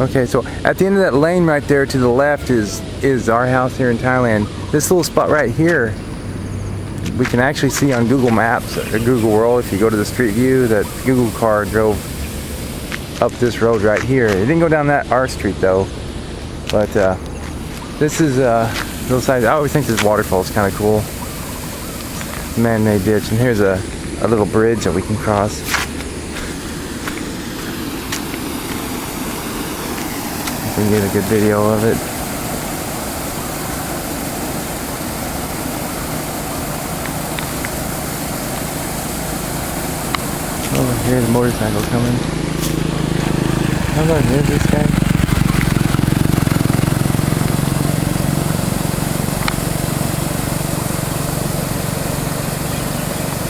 Okay, so at the end of that lane right there to the left is our house here in Thailand. This little spot right here, we can actually see on Google Maps or Google World, if you go to the Street View, that Google car drove up this road right here. It didn't go down our street though, but this is little side. I always think this waterfall is kind of cool. Man-made ditch, and here's a little bridge that we can cross. We can get a good video of it. Oh, here's a motorcycle coming. How about this guy?